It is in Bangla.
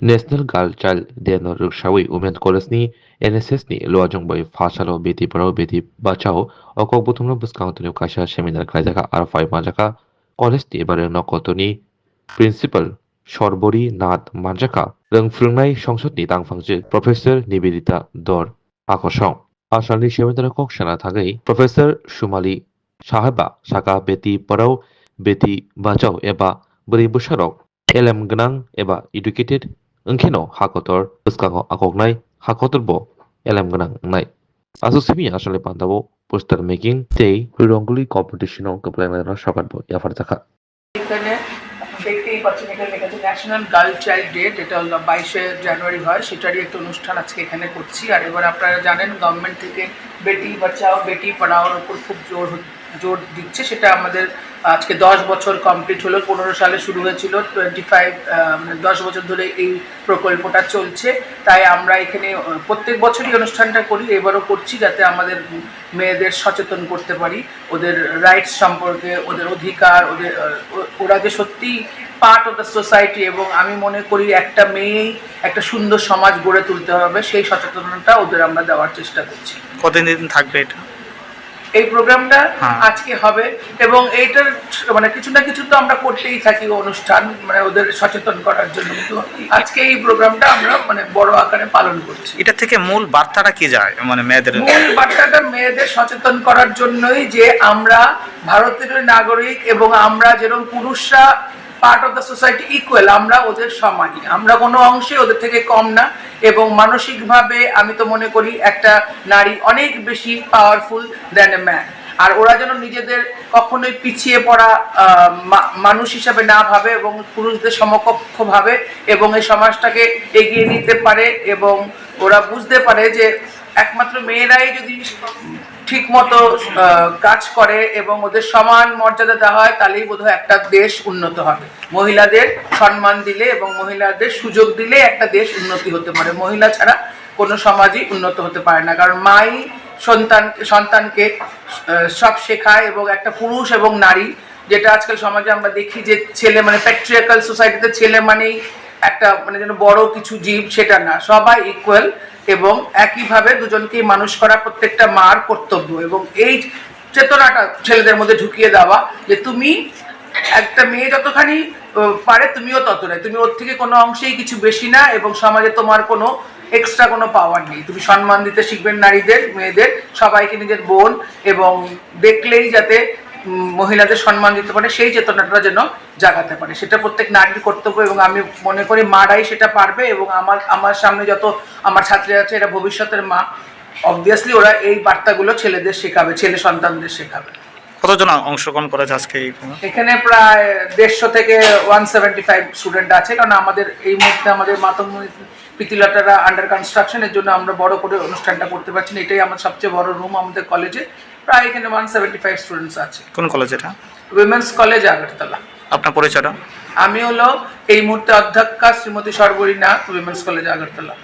नेशनल गर्ल चाइल्ड डेनो रुकसावी वुमेन कलेजनि एनएसएसनि लुवाजंबाई फासालो बेटी पढ़ाओ बेटी बचाओ अकक बुथुमनो बुस्कांतनि कासा सेमिनार खालायजाखा आरो फाइ माजाखा कलेजनि बारे नकतनि प्रिन्सिपाल सरबरी नाथ मानजाखा रोंफ्रुंनाय संसदनि दांफांजो प्रफेसर निवेदिता दर आकर्षण आसामनि सेमिनार कक साना थागै प्रफेसर सुमाली साहेबा साका बेटी पढ़ाओ बेटी बचाओ एबा बोरै बोसोराव एलेम गोनां एबा इडुकेटेड ओंखेनो हाखतर बुस्कांगो आकगनाय हाखतरबो एलेम गोनां नाय आसुसिमि आसले पान्दाबो पोस्टार मेकिंग ते रंगोली कम्पिटिशनाव कप्लायमायरा सकातबो याफार जाखा এখানে দেখতেই পাচ্ছেন এখানে লেখা আছে ন্যাশনাল গার্ল চাইল্ড ডে, যেটা হলো 22শে জানুয়ারি হয়, সেটারই একটা অনুষ্ঠান আজকে এখানে করছি। আর এবার আপনারা জানেন গভর্নমেন্ট থেকে বেটি বাঁচাও বেটি পড়াওর উপর খুব জোর দিচ্ছে। সেটা আমাদের আজকে 10 বছর কমপ্লিট হলো। 15 সালে শুরু হয়েছিল, 10 বছর ধরে এই প্রকল্পটা চলছে। তাই আমরা এখানে প্রত্যেক বছরই অনুষ্ঠানটা করি, এবারও করছি, যাতে আমাদের মেয়েদের সচেতন করতে পারি ওদের রাইটস সম্পর্কে, ওদের অধিকার, ওরা যে সত্যি পার্ট অফ দ্য সোসাইটি। এবং আমি মনে করি একটা মেয়েই একটা সুন্দর সমাজ গড়ে তুলতে হবে, সেই সচেতনতা ওদের আমরা দেওয়ার চেষ্টা করছি। কতদিন থাকবে এটা এই প্রোগ্রামটা? আজকে হবে, এবং এইটার মানে কিছু না কিছু তো আমরা করতেই থাকি অনুষ্ঠান, মানে ওদের সচেতন করার জন্য। কিন্তু আজকে এই প্রোগ্রামটা আমরা মানে বড় আকারে পালন করছি। এটা থেকে মূল বার্তাটা কি যায়, মানে মেয়েদের মূল বার্তাটা মেয়েদের সচেতন করার জন্যই, যে আমরা ভারতের নাগরিক এবং আমরা যেরকম পুরুষরা part of the society equal, আমরা ওদের সমানই, আমরা কোনো অংশে ওদের থেকে কম না। এবং মানসিকভাবে আমি তো মনে করি একটা নারী অনেক বেশি পাওয়ারফুল দ্যান এ ম্যান। আর ওরা যেন নিজেদের কখনোই পিছিয়ে পড়া মানুষ হিসাবে না ভাবে, এবং পুরুষদের সমকক্ষ ভাবে, এবং এই সমাজটাকে এগিয়ে নিতে পারে। এবং ওরা বুঝতে পারে যে একমাত্র মেয়েরাই যদি ঠিক মতো কাজ করে এবং ওদের সমান মর্যাদা দেওয়া হয়, তাহলেই বোধহয় একটা দেশ উন্নত হবে। মহিলাদের সম্মান দিলে এবং মহিলাদের সুযোগ দিলে একটা দেশ উন্নতি হতে পারে। মহিলা ছাড়া কোনো সমাজই উন্নত হতে পারে না, কারণ মাই সন্তানকে সব শেখায়। এবং একটা পুরুষ এবং নারী, যেটা আজকাল সমাজে আমরা দেখি যে ছেলে মানে প্যাট্রিয়ার্কাল সোসাইটিতে ছেলে মানেই একটা মানে যেন বড় কিছু জীব, সেটা না, সবাই ইকুয়াল। এবং একইভাবে দুজনকেই মানুষ করা প্রত্যেকটা মার কর্তব্য। এবং এই চেতনাটা ছেলেদের মধ্যে ঢুকিয়ে দেওয়া, যে তুমি একটা মেয়ে যতখানি পারে তুমিও ততটাই, তুমি ওর থেকে কোনো অংশেই কিছু বেশি না, এবং সমাজে তোমার কোনো এক্সট্রা কোনো পাওয়ার নেই। তুমি সম্মান দিতে শিখবেন নারীদের, মেয়েদের, সবাইকে নিজের বোন, এবং দেখলেই যাতে মহিলাদের সম্মান দিতে পারে, সেই চেতনাটা যেন জাগাতে পারে, সেটা প্রত্যেক নারীর কর্তব্য। এবং আমি মনে করি মারাই সেটা পারবে। এবং আমার সামনে যত আমার ছাত্রী আছে, এরা ভবিষ্যতের মা, অবভিয়াসলি ওরা এই বার্তাগুলো ছেলেদের শেখাবে, ছেলে সন্তানদের শেখাবে। কতজন অংশগ্রহণ করেছে আজকে এখানে? প্রায় 150 থেকে 175 স্টুডেন্ট আছে, কারণ আমাদের এই মুহূর্তে আমাদের মাতঙ্গিনী পিতিলাটারা আন্ডার কনস্ট্রাকশন, এর জন্য আমরা বড় করে অনুষ্ঠানটা করতে পারছি না। এটাই আমার সবচেয়ে বড় রুম আমাদের কলেজে। প্রায় এখানে 175 স্টুডেন্টস আছে। কোন কলেজ এটা? Women's college Agartala. আপনার পরিচয়টা? আমি হলো এই মুহূর্তে অধ্যক্ষা শ্রীমতী সর্বরী নাথ, উইমেন্স কলেজ আগরতলা।